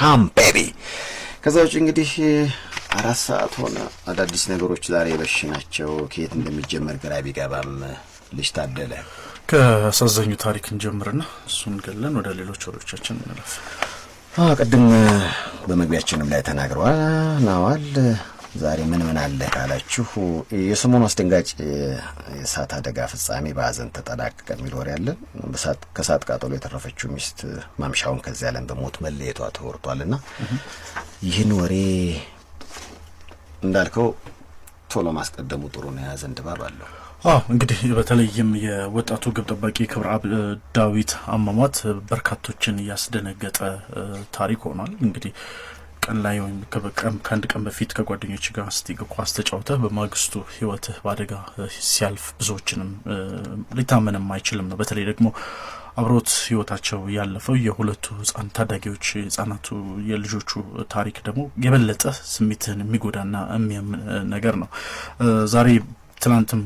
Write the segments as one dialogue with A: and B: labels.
A: ሃም ቤቢ ከዛውጭ እንግዲህ 4 ሰዓት ሆነ። አዳዲስ ነገሮች ዛሬ በሽናቸው ከየት እንደሚጀመር ግራ ቢገባም ልጅ ታደለ
B: ከሳዘኙ ታሪክ እንጀምርና እሱን ገለን ወደ ሌሎች ወሬዎቻችን እንለፍ።
A: ቀደም በመግቢያችንም ላይ ተናግረዋል ናዋል ዛሬ ምን አለ ካላችሁ የሰሞኑ አስደንጋጭ የእሳት አደጋ ፍጻሜ በአዘን ተጠናቀቀ የሚል ወሬ አለ። ከእሳት ቃጠሎ የተረፈችው ሚስት ማምሻውን ከዚያ ዓለም በሞት መለየቷ ተወርቷልና ይህን ወሬ እንዳልከው ቶሎ ማስቀደሙ ጥሩ ነው። ያዘን ድባብ አለው።
B: እንግዲህ በተለይም የወጣቱ ግብ ጠባቂ ክብረአብ ዳዊት አሟሟት በርካቶችን ያስደነገጠ ታሪክ ሆኗል። እንግዲህ ቀን ላይ ወይም ከአንድ ቀን በፊት ከጓደኞች ጋር ኳስ ተጫውተህ በማግስቱ ህይወትህ በአደጋ ሲያልፍ ብዙዎችንም ሊታመንም አይችልም ነው። በተለይ ደግሞ አብሮት ህይወታቸው ያለፈው የሁለቱ ታዳጊዎች ህጻናቱ የልጆቹ ታሪክ ደግሞ የበለጠ ስሜትን የሚጎዳና የሚያም ነገር ነው። ዛሬ ትናንትም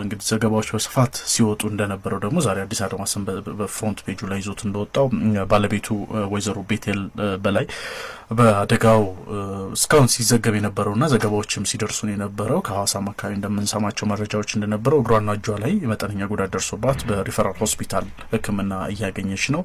B: እንግዲህ ዘገባዎች በስፋት ሲወጡ እንደነበረው ደግሞ ዛሬ አዲስ አድማስን በፍሮንት ፔጁ ላይ ይዞት እንደወጣው ባለቤቱ ወይዘሮ ቤቴል በላይ በአደጋው እስካሁን ሲዘገብ የነበረውና ዘገባዎችም ሲደርሱን የነበረው ከሐዋሳም አካባቢ እንደምንሰማቸው መረጃዎች እንደነበረው እግሯና እጇ ላይ መጠነኛ ጉዳት ደርሶባት በሪፈራል ሆስፒታል ሕክምና እያገኘች ነው።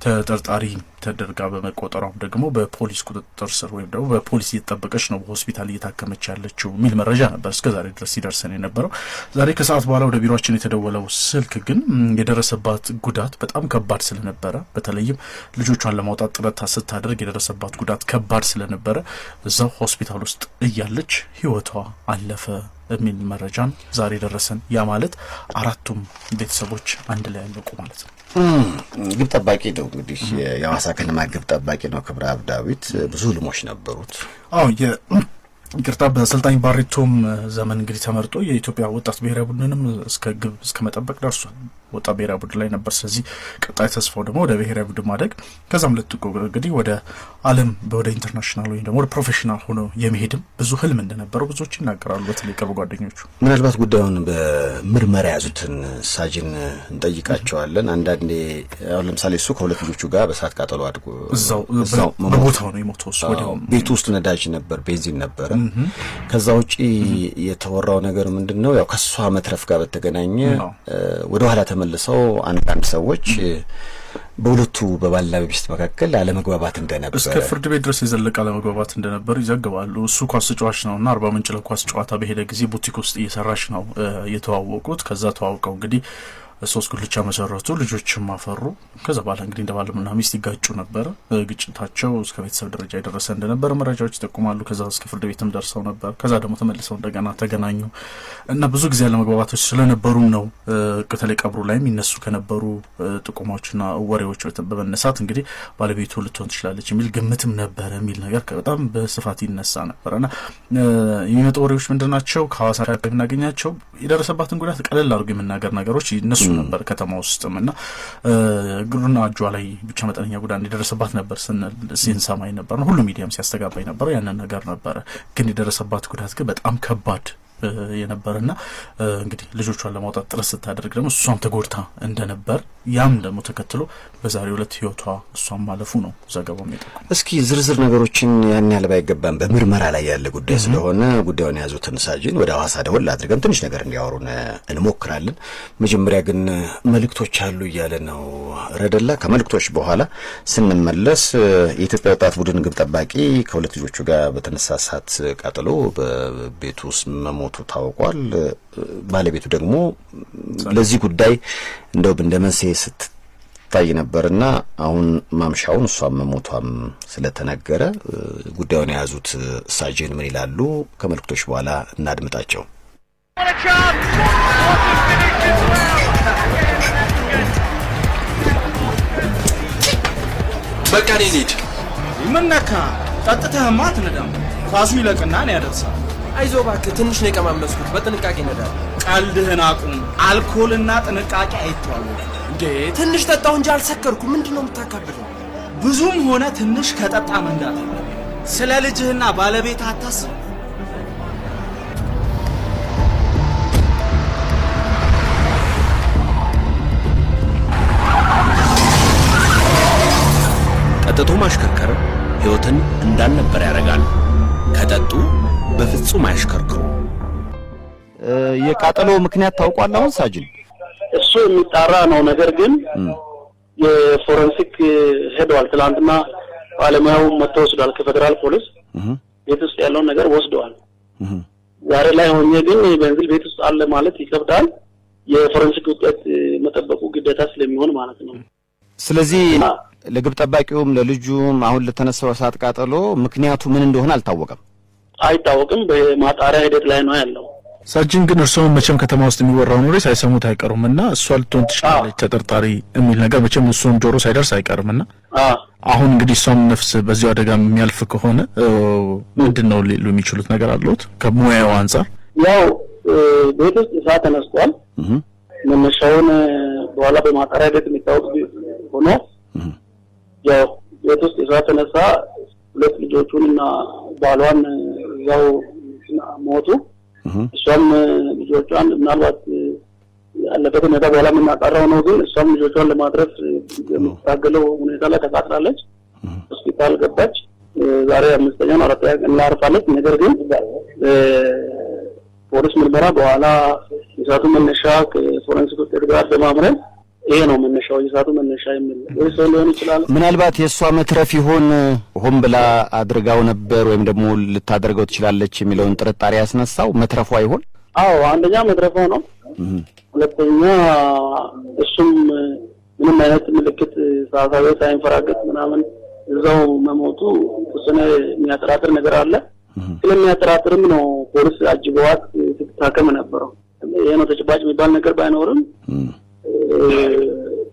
B: ተጠርጣሪ ተደርጋ በመቆጠሯም ደግሞ በፖሊስ ቁጥጥር ስር ወይም ደግሞ በፖሊስ እየተጠበቀች ነው በሆስፒታል እየታከመች ያለችው የሚል መረጃ ነበር እስከዛሬ ድረስ ሲደርሰን የነበረው። ዛሬ ከሰዓት በኋላ ወደ ቢሮአችን የተደወለው ስልክ ግን የደረሰባት ጉዳት በጣም ከባድ ስለነበረ በተለይም ልጆቿን ለማውጣት ጥረት ስታደርግ የደረሰባት ጉዳት ከባድ ስለነበረ እዛው ሆስፒታል ውስጥ እያለች ህይወቷ አለፈ የሚል መረጃን ዛሬ ደረሰን። ያ ማለት አራቱም ቤተሰቦች አንድ ላይ ያለቁ ማለት ነው።
A: ግብ ጠባቂ ነው እንግዲህ የሐዋሳ ከነማ ግብ ጠባቂ ነው ክብረአብ ዳዊት። ብዙ ህልሞች ነበሩት።
B: ይቅርታ በአሰልጣኝ ባሬቶም ዘመን እንግዲህ ተመርጦ የኢትዮጵያ ወጣት ብሔራዊ ቡድንንም እስከ መጠበቅ ደርሷል። ወጣት ብሔራዊ ቡድን ላይ ነበር። ስለዚህ ቀጣይ ተስፋው ደግሞ ወደ ብሔራዊ ቡድን ማደግ ከዛም ለጥቆ እንግዲህ ወደ ዓለም ወደ ኢንተርናሽናል ወይም ደግሞ ወደ ፕሮፌሽናል ሆኖ የመሄድም ብዙ ህልም እንደነበረው ብዙዎች ይናገራሉ። በተለይ ቅርብ ጓደኞቹ
A: ምናልባት ጉዳዩን በምርመራ ያዙትን ሳጅን እንጠይቃቸዋለን። አንዳንዴ አሁን ለምሳሌ እሱ ከሁለት ልጆቹ ጋር በእሳት ቃጠሎ አድጎ እዛው
B: በቦታው ነው የሞተው። እሱ ወዲያው
A: ቤት ውስጥ ነዳጅ ነበር፣ ቤንዚን ነበረ። ከዛ ውጪ የተወራው ነገር ምንድነው? ያው ከሷ መትረፍ ጋር በተገናኘ ወደ ኋላ ተመልሰው አንዳንድ ሰዎች በሁለቱ በባልና በሚስት መካከል አለመግባባት እንደነበር
B: እስከ ፍርድ ቤት ድረስ የዘለቀ አለመግባባት እንደነበር ይዘግባሉ። እሱ ኳስ ተጫዋች ነውና አርባ ምንጭ ለኳስ ጨዋታ በሄደ ጊዜ ቡቲክ ውስጥ እየሰራች ነው የተዋወቁት። ከዛ ተዋውቀው እንግዲህ 3 ጉልቻ መሰረቱ፣ ልጆችም አፈሩ። ከዛ በኋላ እንግዲህ እንደ ባልና ሚስት ይጋጩ ነበር። ግጭታቸው እስከ ቤተሰብ ደረጃ የደረሰ እንደነበር መረጃዎች ይጠቁማሉ። ከዛ እስከ ፍርድ ቤትም ደርሰው ነበር። ከዛ ደግሞ ተመልሰው እንደገና ተገናኙ እና ብዙ ጊዜ ያለመግባባቶች ስለነበሩ ነው በተለይ ቀብሩ ላይ የሚነሱ ከነበሩ ጥቁሞችና ወሬዎች በመነሳት እንግዲህ ባለቤቱ ልትሆን ትችላለች የሚል ግምትም ነበረ የሚል ነገር በጣም በስፋት ይነሳ ነበርና የሚመጡ ወሬዎች ምንድናቸው? ከሐዋሳ አካባቢ የምናገኛቸው የደረሰባትን ጉዳት ቀለል አድርጎ የመናገር ነገሮች እነሱ ነበር ከተማ ውስጥም እና እግሩና እጇ ላይ ብቻ መጠነኛ ጉዳት እንደደረሰባት ነበር ሲንሰማኝ ነበር ነው ሁሉ ሚዲያም ሲያስተጋባኝ ነበር ያንን ነገር ነበረ። ግን የደረሰባት ጉዳት ግን በጣም ከባድ የነበረና እንግዲህ ልጆቿን ለማውጣት ጥረት ስታደርግ ደግሞ እሷም ተጎድታ እንደነበር ያም ደግሞ ተከትሎ በዛሬው ዕለት ህይወቷ እሷም ማለፉ ነው ዘገባው የሚጠቁመው።
A: እስኪ ዝርዝር ነገሮችን ያን ያህል ባይገባም በምርመራ ላይ ያለ ጉዳይ ስለሆነ ጉዳዩን የያዙትን ሳጅን ወደ ሐዋሳ ደወል አድርገን ትንሽ ነገር እንዲያወሩን እንሞክራለን። መጀመሪያ ግን መልእክቶች አሉ እያለ ነው ረደላ። ከመልእክቶች በኋላ ስንመለስ የኢትዮጵያ ወጣት ቡድን ግብ ጠባቂ ከሁለት ልጆቹ ጋር በተነሳ እሳት ቃጠሎ በቤቱ ውስጥ መሞቱ ታውቋል። ባለቤቱ ደግሞ ለዚህ ጉዳይ እንደው እንደመንስኤ ስትታይ ነበርና አሁን ማምሻውን እሷም መሞቷም ስለተነገረ ጉዳዩን የያዙት ሳጅን ምን ይላሉ? ከመልእክቶች በኋላ እናድምጣቸው።
C: በቃ ሊድ
D: ምን ነካ? ጠጥተህማ አትነዳም። ኳሱ ይለቅና ነው ያደርሳል።
C: አይዞህ እባክህ ትንሽ ነው የቀማመስኩት። በጥንቃቄ ነዳል።
D: ቀልድህን አቁም። አልኮልና ጥንቃቄ አይተዋወቅም
C: እንዴ? ትንሽ ጠጣሁ እንጂ አልሰከርኩም። ምንድነው የምታካብደው?
D: ብዙም ሆነ ትንሽ ከጠጣ መንዳት ስለ ልጅህና ባለቤት አታስብ።
E: ጠጥቶ ማሽከርከር ሕይወትን እንዳልነበር ያደርጋል። ከጠጡ በፍጹም አያሽከርክሩ።
A: የቃጠሎ ምክንያት ታውቋል አሁን ሳጅን?
F: እሱ የሚጣራ ነው። ነገር ግን የፎረንሲክ ሄደዋል። ትላንትና ባለሙያው መጥቶ ወስዷል ከፌደራል ፖሊስ። ቤት ውስጥ ያለውን ነገር ወስደዋል። ዛሬ ላይ ሆኜ ግን ቤንዚል ቤት ውስጥ አለ ማለት ይከብዳል። የፎረንሲክ ውጤት መጠበቁ ግዴታ ስለሚሆን ማለት ነው።
A: ስለዚህ ለግብ ጠባቂውም ለልጁም አሁን ለተነሳው እሳት ቃጠሎ ምክንያቱ ምን እንደሆነ
F: አይታወቅም። በማጣሪያ ሂደት ላይ ነው ያለው።
B: ሳጅን ግን እርስዎም መቼም ከተማ ውስጥ የሚወራው ኖሬ ሳይሰሙት አይቀሩምና እሷ ልትሆን ትችላለች ተጠርጣሪ የሚል ነገር መቼም እሱም ጆሮ ሳይደርስ አይቀርምና አሁን እንግዲህ እሷም ነፍስ በዚሁ አደጋ የሚያልፍ ከሆነ ምንድነው ሊሉ የሚችሉት ነገር አለዎት ከሙያው አንፃር?
F: ያው ቤት ውስጥ እሳት ተነስቷል። መነሻውን በኋላ በማጣሪያ ሂደት የሚታወቅ ሆኖ ያው ቤት ውስጥ እሳት ተነሳ። ሁለት ልጆቹንና ባሏን ያው ሞቱ። እሷም ልጆቿን ምናልባት ያለበት ሁኔታ በኋላ የምናጣራው ነው። ግን እሷም ልጆቿን ለማድረስ የምታገለው ሁኔታ ላይ ተቃጥላለች። ሆስፒታል ገባች። ዛሬ 5ኛ ነው 4ኛ ቀን ላርፋለች። ነገር ግን ፖሊስ ምርመራ በኋላ የእሳቱ መነሻ ከፎረንሲክ ውጤት ጋር በማምረን ይሄ ነው መነሻው የእሳቱ መነሻ የሚል ወይ ሰው ሊሆን ይችላል።
A: ምናልባት የእሷ መትረፍ ይሆን ሆን ብላ አድርጋው ነበር ወይም ደግሞ ልታደርገው ትችላለች የሚለውን ጥርጣሬ ያስነሳው መትረፏ ይሆን?
F: አዎ አንደኛ መትረፏ ነው። ሁለተኛ እሱም ምንም አይነት ምልክት ሳይንፈራገጥ ምናምን እዛው መሞቱ ተሰነ የሚያጠራጥር ነገር አለ። ስለሚያጠራጥርም ነው ፖሊስ አጅበዋት ስትታከም ነበረው። ይሄ ነው ተጨባጭ የሚባል ነገር ባይኖርም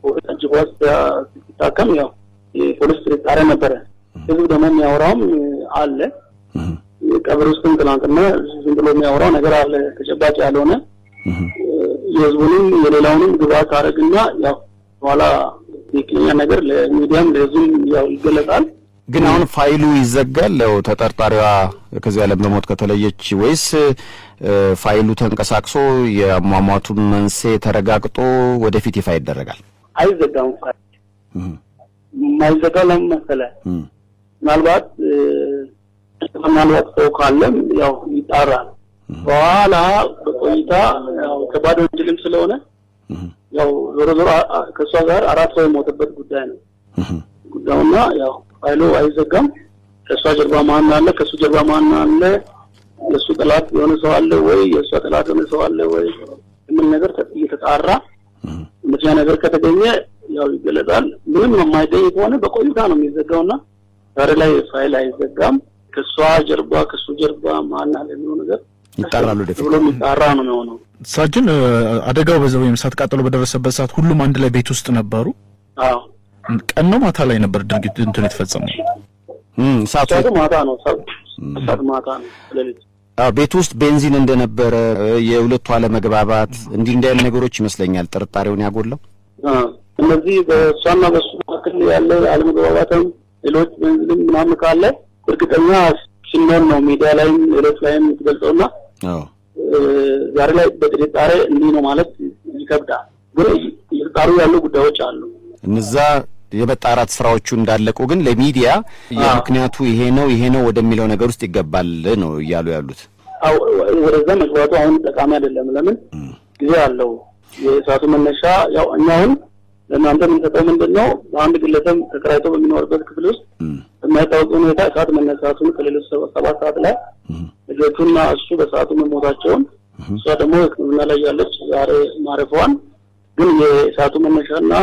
F: ፖሊስ አጅበዋት ስትታከም ያው የፖሊስ ጥርጣሬ ነበረ። ህዝቡ ደግሞ የሚያወራውም አለ። ቀብር ውስጥም ትናንትና ዝም ብሎ የሚያወራው ነገር አለ ተጨባጭ ያልሆነ የህዝቡንም የሌላውንም ግብአት አደረግና ያው በኋላ የክለኛ ነገር ለሚዲያም ለህዝቡም ያው ይገለጻል።
A: ግን አሁን ፋይሉ ይዘጋል ነው ተጠርጣሪዋ ከዚህ ዓለም በሞት ከተለየች ወይስ ፋይሉ ተንቀሳቅሶ የአሟሟቱ መንስኤ ተረጋግጦ ወደፊት ይፋ ይደረጋል?
F: አይዘጋም። ፋይል ማይዘጋው ለምን መሰለህ? ምናልባት ሰው ካለም ያው ይጣራል። በኋላ በቆይታ ያው ከባድ ወንጀልም ስለሆነ ያው ዞሮ ዞሮ ከሷ ጋር 4 ሰው የሞተበት ጉዳይ ነው ጉዳዩና ያው ፋይሉ አይዘጋም። ከሷ ጀርባ ማን አለ ከሱ ጀርባ ማን አለ የሱ ጠላት የሆነ ሰው አለ ወይ የሷ ጠላት የሆነ ሰው አለ ወይ ምን ነገር እየተጣራ ምክንያት ነገር ከተገኘ ያው ይገለጻል። ምንም የማይገኝ ከሆነ በቆይታ ነው የሚዘጋውና ዛሬ ላይ ፋይል አይዘጋም። ከሷ ጀርባ ከሱ ጀርባ ማን አለ የሚለው ነገር
A: ይጣራሉ።
F: ደፍሎ የሚጣራ ነው የሚሆነው።
B: ሳጅን አደጋው በዛው የእሳት ቃጠሎ በደረሰበት ሰዓት ሁሉም አንድ ላይ ቤት ውስጥ ነበሩ?
F: አዎ።
B: ቀን ነው ማታ ላይ ነበር ድርጊት እንትን የተፈጸመው?
F: ሰዓቱ ማታ ነው። ሰዓቱ ማታ ነው ለሊት።
A: ቤት ውስጥ ቤንዚን እንደነበረ የሁለቱ አለመግባባት እንዲህ አይነት ነገሮች ይመስለኛል ጥርጣሬውን ያጎላው።
F: እነዚህ በሷና በሱ መካከል ያለ አለመግባባትም ሌሎች ቤንዚን ምናምን ካለ እርግጠኛ ሲኖር ነው ሚዲያ ላይም ሌሎች ላይም ትገልጸውና ዛሬ ላይ በጥርጣሬ እንዲህ ነው ማለት ይከብዳል። ግን እየተጣሩ ያሉ ጉዳዮች አሉ።
A: እነዛ የመጣራት ስራዎቹ እንዳለቁ ግን ለሚዲያ የምክንያቱ ይሄ ነው ወደሚለው ነገር ውስጥ ይገባል ነው እያሉ ያሉት።
F: ወደዛ መግባቱ አሁን ጠቃሚ አይደለም። ለምን ጊዜ አለው። የእሳቱ መነሻ ያው እኛውን ለእናንተ የምንሰጠው ምንድነው በአንድ ግለሰብ ተከራይቶ በሚኖርበት ክፍል ውስጥ በማይታወቅ ሁኔታ እሳት መነሳቱን ከሌሎች 7 ሰዓት ላይ ልጆቹና እሱ በሰዓቱ መሞታቸውን እሷ ደግሞ ሕክምና ላይ ያለች ዛሬ ማረፏን ግን የእሳቱ መነሻና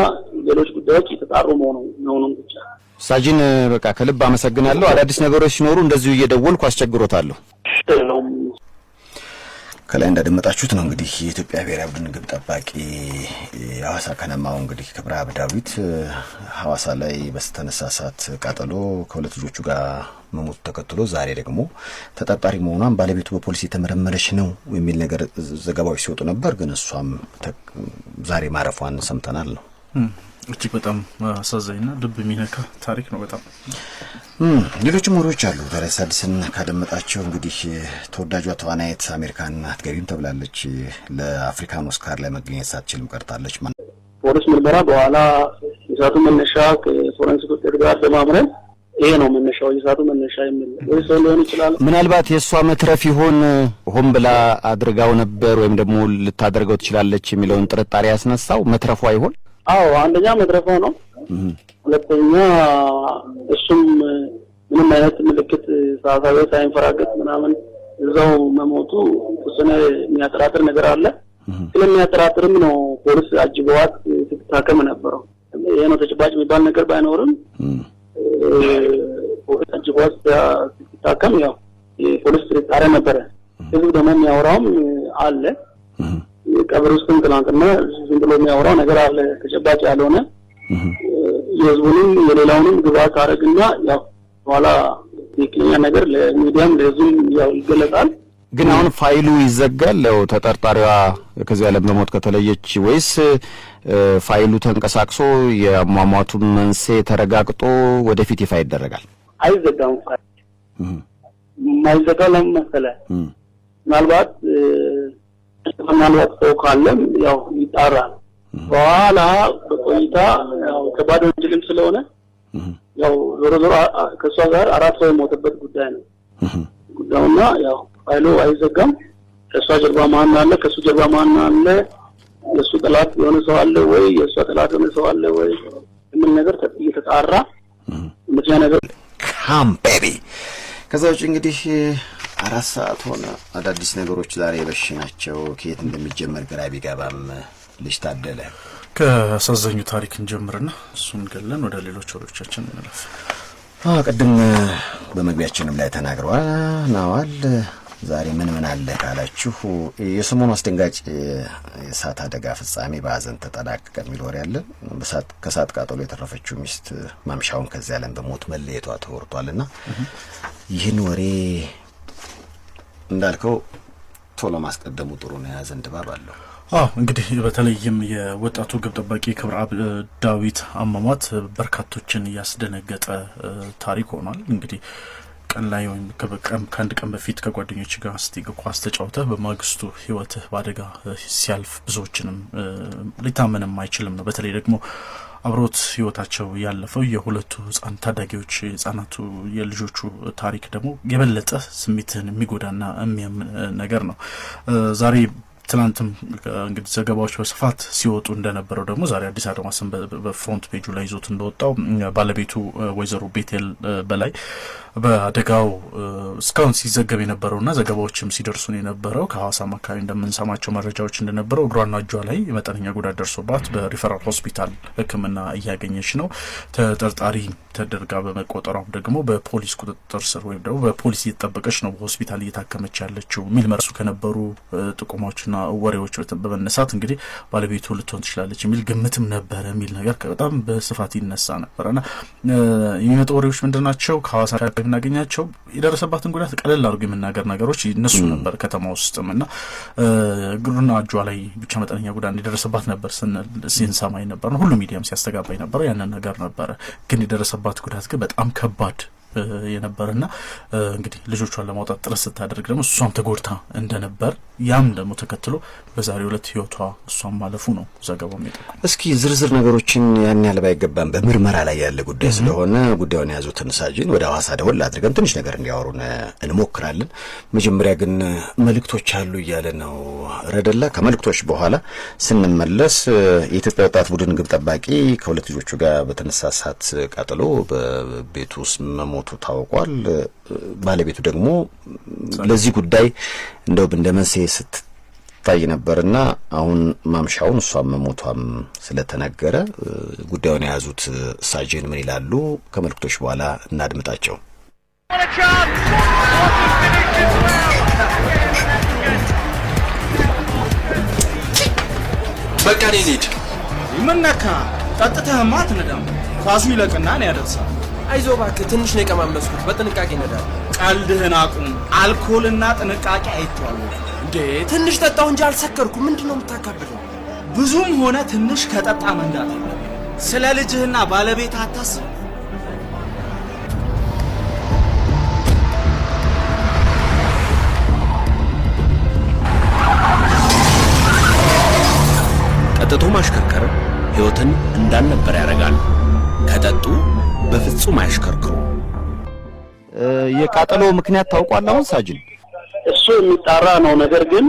F: ሌሎች ጉዳዮች የተጣሩ መሆኑን ብቻ።
A: ሳጅን በቃ ከልብ አመሰግናለሁ። አዳዲስ ነገሮች ሲኖሩ እንደዚሁ እየደወልኩ አስቸግሮታለሁ። ከላይ እንዳደመጣችሁት ነው እንግዲህ የኢትዮጵያ ብሔራዊ ቡድን ግብ ጠባቂ ሐዋሳ ከነማው እንግዲህ ክብረአብ ዳዊት ሐዋሳ ላይ በተነሳ እሳት ቃጠሎ ከሁለት ልጆቹ ጋር መሞቱ ተከትሎ ዛሬ ደግሞ ተጠርጣሪ መሆኗን ባለቤቱ በፖሊስ የተመረመረች ነው የሚል ነገር ዘገባዎች ሲወጡ ነበር። ግን እሷም ዛሬ ማረፏን ሰምተናል ነው።
B: እጅግ በጣም አሳዛኝና ልብ የሚነካ ታሪክ ነው። በጣም
A: ሌሎችም ወሬዎች አሉ። ታዲያ አዲስን ካደመጣቸው እንግዲህ ተወዳጇ ተዋናይት አሜሪካን አትገቢም ተብላለች። ለአፍሪካን ኦስካር ላይ መገኘት ሳትችልም ቀርታለች።
F: ፖሊስ ምርመራ በኋላ የእሳቱ መነሻ ከፎረንሲክ ውጤት ጋር በማምረን ይሄ ነው መነሻው የሳቱ መነሻ የሚል ወይ ሰው ሊሆን ይችላል።
A: ምናልባት የእሷ መትረፍ ይሆን ሆን ብላ አድርጋው ነበር ወይም ደግሞ ልታደርገው ትችላለች የሚለውን ጥርጣሬ ያስነሳው መትረፏ ይሆን?
F: አዎ አንደኛ መትረፏ ነው። ሁለተኛ እሱም ምንም አይነት ምልክት ሳይንፈራገጥ ምናምን እዛው መሞቱ ተሰነ የሚያጠራጥር ነገር አለ። ስለሚያጠራጥርም ነው ፖሊስ አጅበዋት ስትታከም ነበረው። ይሄ ነው ተጨባጭ የሚባል ነገር ባይኖርም ፖሊስ አጅበዋት ስትታከም ያው የፖሊስ ጥርጣሬ ነበረ። ህዝቡ ደግሞ የሚያወራውም አለ። ቀብር ውስጥም ትናንትና ዝም ብሎ የሚያወራው ነገር አለ ተጨባጭ ያልሆነ የህዝቡንም የሌላውንም ግብአት አረግና ያው ኋላ ትክክለኛ ነገር ለሚዲያም ለህዝቡም ያው ይገለጻል።
A: ግን አሁን ፋይሉ ይዘጋል ያው ተጠርጣሪዋ ከዚህ ዓለም በሞት ከተለየች ወይስ ፋይሉ ተንቀሳቅሶ የሟሟቱ መንስኤ ተረጋግጦ ወደፊት ይፋ ይደረጋል?
F: አይዘጋም። ፋይል ማይዘጋው ለምን መሰለህ? ምናልባት ሰው ካለም ያው ይጣራል። በኋላ በቆይታ ያው ከባድ ወንጀልም ስለሆነ ያው ዞሮ ዞሮ ከሷ ጋር አራት ሰው የሞተበት ጉዳይ ነው ጉዳዩና ያው ፋይሉ አይዘጋም። ከሷ ጀርባ ማን አለ ከሱ ጀርባ ማን አለ የሱ ጠላት የሆነ ሰው አለ ወይ የሷ ጠላት የሆነ ሰው አለ ወይ ምን ነገር እየተጣራ ምክንያ ነገር
A: ካም ቤቢ። ከዛ ውጭ እንግዲህ 4 ሰዓት ሆነ። አዳዲስ ነገሮች ዛሬ በሽናቸው ከየት እንደሚጀመር ግራ ቢገባም ልጅ ታደለ
B: ከአሳዛኙ ታሪክ እንጀምርና እሱን ገለን ወደ ሌሎች ወሬዎቻችን እንለፍ።
A: ቅድም በመግቢያችንም ላይ ተናግረዋል ናዋል። ዛሬ ምን አለ ካላችሁ የሰሞኑ አስደንጋጭ የእሳት አደጋ ፍጻሜ በሀዘን ተጠናቀቀ የሚል ወሬ አለ። ከእሳት ቃጠሎ የተረፈችው ሚስት ማምሻውን ከዚህ ዓለም በሞት መለየቷ ተወርቷልና ይህን ወሬ እንዳልከው ቶሎ ማስቀደሙ ጥሩ ነው። የሀዘን ድባብ አለው።
B: እንግዲህ በተለይም የወጣቱ ግብ ጠባቂ ክብረአብ ዳዊት አሟሟት በርካቶችን ያስደነገጠ ታሪክ ሆኗል። እንግዲህ ቀን ላይ ወይም ከአንድ ቀን በፊት ከጓደኞች ጋር ስቲግ ኳስ ተጫውተህ በማግስቱ ህይወትህ በአደጋ ሲያልፍ ብዙዎችንም ሊታመንም አይችልም ነው። በተለይ ደግሞ አብሮት ህይወታቸው ያለፈው የሁለቱ ህፃን ታዳጊዎች ህፃናቱ የልጆቹ ታሪክ ደግሞ የበለጠ ስሜትን የሚጎዳና የሚያም ነገር ነው። ዛሬ ትናንትም እንግዲህ ዘገባዎች በስፋት ሲወጡ እንደነበረው ደግሞ ዛሬ አዲስ አድማስን በፍሮንት ፔጁ ላይ ይዞት እንደወጣው ባለቤቱ ወይዘሮ ቤቴል በላይ በአደጋው እስካሁን ሲዘገብ የነበረውና ዘገባዎችም ሲደርሱን የነበረው ከሐዋሳም አካባቢ እንደምንሰማቸው መረጃዎች እንደነበረው እግሯና እጇ ላይ መጠነኛ ጉዳት ደርሶባት በሪፈራል ሆስፒታል ሕክምና እያገኘች ነው። ተጠርጣሪ ተደርጋ በመቆጠሯም ደግሞ በፖሊስ ቁጥጥር ስር ወይም ደግሞ በፖሊስ እየተጠበቀች ነው በሆስፒታል እየታከመች ያለችው የሚል መርሱ ከነበሩ ጥቁሞችና ወሬዎች በመነሳት እንግዲህ ባለቤቱ ልትሆን ትችላለች የሚል ግምትም ነበረ የሚል ነገር በጣም በስፋት ይነሳ ነበርና የሚመጡ ወሬዎች ምንድናቸው? ከሐዋሳ የምናገኛቸው የደረሰባትን ጉዳት ቀለል አድርጎ የመናገር ነገሮች ይነሱ ነበር ከተማ ውስጥም እና እግሩና እጇ ላይ ብቻ መጠነኛ ጉዳት እንደደረሰባት ነበር ሲንሰማኝ ነበር ነው ሁሉ ሚዲያም ሲያስተጋባኝ ነበር ያንን ነገር ነበረ። ግን የደረሰባት ጉዳት ግን በጣም ከባድ የነበረና እንግዲህ ልጆቿን ለማውጣት ጥረት ስታደርግ ደግሞ እሷም ተጎድታ እንደነበር ያም ደግሞ ተከትሎ በዛሬው ዕለት ህይወቷ እሷም ማለፉ ነው ዘገባው የሚጠቁመው።
A: እስኪ ዝርዝር ነገሮችን ያን ያህል ባይገባም በምርመራ ላይ ያለ ጉዳይ ስለሆነ ጉዳዩን የያዙትን ሳጅን ወደ ሐዋሳ ደወል አድርገን ትንሽ ነገር እንዲያወሩን እንሞክራለን። መጀመሪያ ግን መልእክቶች አሉ እያለ ነው ረደላ። ከመልእክቶች በኋላ ስንመለስ የኢትዮጵያ ወጣት ቡድን ግብ ጠባቂ ከሁለት ልጆቹ ጋር በተነሳ እሳት ቃጠሎ በቤቱ ውስጥ መሞቱ ታውቋል። ባለቤቱ ደግሞ ለዚህ ጉዳይ እንደው እንደመንስኤ ስትታይ ነበርና አሁን ማምሻውን እሷም መሞቷም ስለተነገረ ጉዳዩን የያዙት ሳጅን ምን ይላሉ? ከመልእክቶች በኋላ እናድምጣቸው።
C: በቃ እንሂድ።
D: ምን ነካ? ጠጥተህማ አትነዳም። ኳሱ ይለቅና ነው ያደርሳል።
C: አይዞህ እባክህ ትንሽ ነው የቀማመስኩት። በጥንቃቄ ነዳል።
D: ቀልድህን አቁም። አልኮልና ጥንቃቄ አይተዋወቅም
C: እንዴ? ትንሽ ጠጣሁ እንጂ አልሰከርኩም። ምንድነው የምታካብደው?
D: ብዙም ሆነ ትንሽ ከጠጣ መንዳት የለም። ስለ ልጅህና ባለቤት አታስብ።
E: ጠጥቶ ማሽከርከር ሕይወትን እንዳልነበር ያደርጋል። ከጠጡ በፍጹም አያሽከርክሩ።
A: የቃጠሎ ምክንያት ታውቋል አሁን ሳጅን?
F: እሱ የሚጣራ ነው። ነገር ግን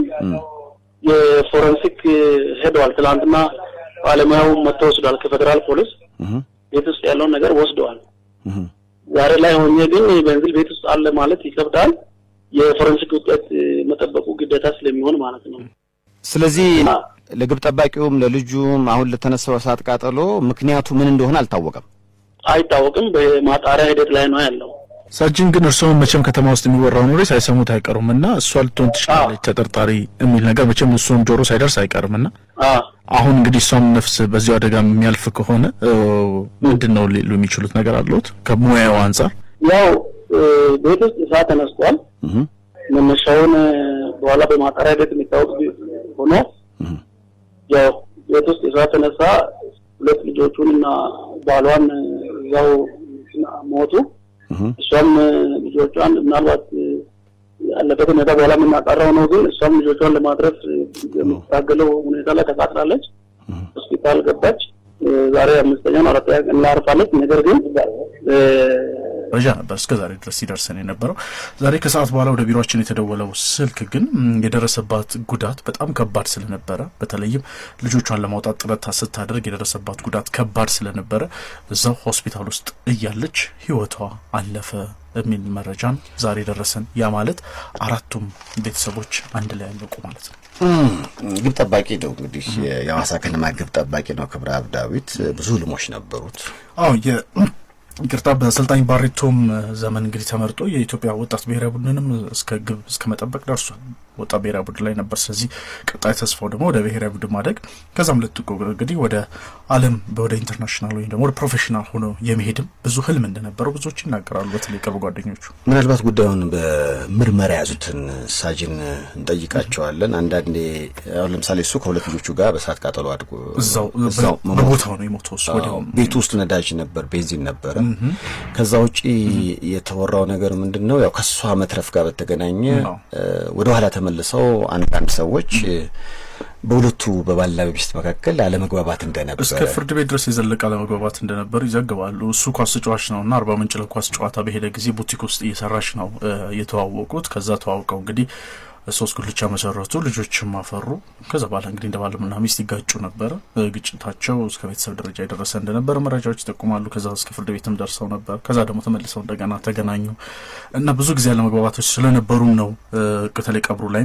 F: የፎረንሲክ ሄደዋል። ትላንትና ባለሙያው መጥቶ ወስዷል ከፌደራል ፖሊስ ቤት ውስጥ ያለውን ነገር ወስደዋል። ዛሬ ላይ ሆኜ ግን ቤንዚል ቤት ውስጥ አለ ማለት ይከብዳል። የፎረንሲክ ውጤት መጠበቁ ግዴታ ስለሚሆን ማለት ነው።
A: ስለዚህ ለግብ ጠባቂውም ለልጁም አሁን ለተነሳው እሳት ቃጠሎ ምክንያቱ ምን እንደሆነ
F: አይታወቅም። በማጣሪያ ሂደት ላይ ነው ያለው።
B: ሳጅን ግን እርስዎ መቼም ከተማ ውስጥ የሚወራው ኖሬ ሳይሰሙት አይቀሩምና እሷ ልትሆን ትችላለች ተጠርጣሪ የሚል ነገር መቼም እሱም ጆሮ ሳይደርስ አይቀርምና አሁን እንግዲህ እሷም ነፍስ በዚሁ አደጋ የሚያልፍ ከሆነ ምንድነው ሊሉ የሚችሉት ነገር አለዎት ከሙያው አንፃር?
F: ያው ቤት ውስጥ እሳት ተነስቷል። መነሻውን በኋላ በማጣሪያ ሂደት የሚታወቅ ሆኖ ያው ቤት ውስጥ እሳት ተነሳ። ሁለት ልጆቹንና ባሏን ያው ሞቱ። እሷም ልጆቿን ምናልባት ያለበት ሁኔታ በኋላ የምናጣራው ነው። ግን እሷም ልጆቿን ለማድረስ የምታገለው ሁኔታ ላይ ተቃጥላለች። ሆስፒታል ገባች። ዛሬ 5ኛው 4ኛ ቀን ላይ አርፋለች። ነገር ግን
B: ረጃ ነበር እስከ ዛሬ ድረስ ሲደርሰን የነበረው። ዛሬ ከሰዓት በኋላ ወደ ቢሮአችን የተደወለው ስልክ ግን የደረሰባት ጉዳት በጣም ከባድ ስለነበረ በተለይም ልጆቿን ለማውጣት ጥረት ስታደርግ የደረሰባት ጉዳት ከባድ ስለነበረ እዛው ሆስፒታል ውስጥ እያለች ህይወቷ አለፈ የሚል መረጃን ዛሬ ደረሰን። ያ ማለት አራቱም ቤተሰቦች አንድ ላይ ያለቁ ማለት ነው።
A: ግብ ጠባቂ ነው እንግዲህ የሐዋሳ ከነማ ግብ ጠባቂ ነው ክብረአብ ዳዊት። ብዙ ህልሞች ነበሩት።
B: ይቅርታ በአሰልጣኝ ባሬቶም ዘመን እንግዲህ ተመርጦ የኢትዮጵያ ወጣት ብሔራዊ ቡድንንም እስከ መጠበቅ ደርሷል። ወጣት ብሔራዊ ቡድን ላይ ነበር። ስለዚህ ቀጣይ ተስፋው ደግሞ ወደ ብሔራዊ ቡድን ማደግ ከዛም ለጥቆ እንግዲህ ወደ ዓለም ወደ ኢንተርናሽናል ወይም ደግሞ ወደ ፕሮፌሽናል ሆኖ የመሄድም ብዙ ህልም እንደነበረው ብዙዎች ይናገራሉ። በተለይ ቅርብ ጓደኞቹ
A: ምናልባት ጉዳዩን በምርመራ ያዙትን ሳጅን እንጠይቃቸዋለን። አንዳንዴ አሁን ለምሳሌ እሱ ከሁለት ልጆቹ ጋር በእሳት ቃጠሎ አድጎ እዛው
B: በቦታው ነው የሞተው። እሱ ወዲያው
A: ቤት ውስጥ ነዳጅ ነበር፣ ቤንዚን ነበረ። ከዛ ውጪ የተወራው ነገር ምንድነው? ያው ከሷ መትረፍ ጋር በተገናኘ ወደ ኋላ ተመልሰው አንዳንድ ሰዎች በሁለቱ በባልና በሚስት መካከል አለመግባባት እንደነበር
B: እስከ ፍርድ ቤት ድረስ የዘለቀ አለመግባባት እንደነበር ይዘግባሉ። እሱ ኳስ ተጫዋች ነውና አርባ ምንጭ ለኳስ ጨዋታ በሄደ ጊዜ ቡቲክ ውስጥ እየሰራች ነው የተዋወቁት። ከዛ ተዋውቀው እንግዲህ 3 ጉልቻ መሰረቱ፣ ልጆችም አፈሩ። ከዛ በኋላ እንግዲህ እንደ ባልና ሚስት ይጋጩ ነበር። ግጭታቸው እስከ ቤተሰብ ደረጃ የደረሰ እንደነበር መረጃዎች ይጠቁማሉ። ከዛ እስከ ፍርድ ቤትም ደርሰው ነበር። ከዛ ደግሞ ተመልሰው እንደገና ተገናኙ እና ብዙ ጊዜ አለመግባባቶች ስለነበሩም ነው በተለይ ቀብሩ ላይ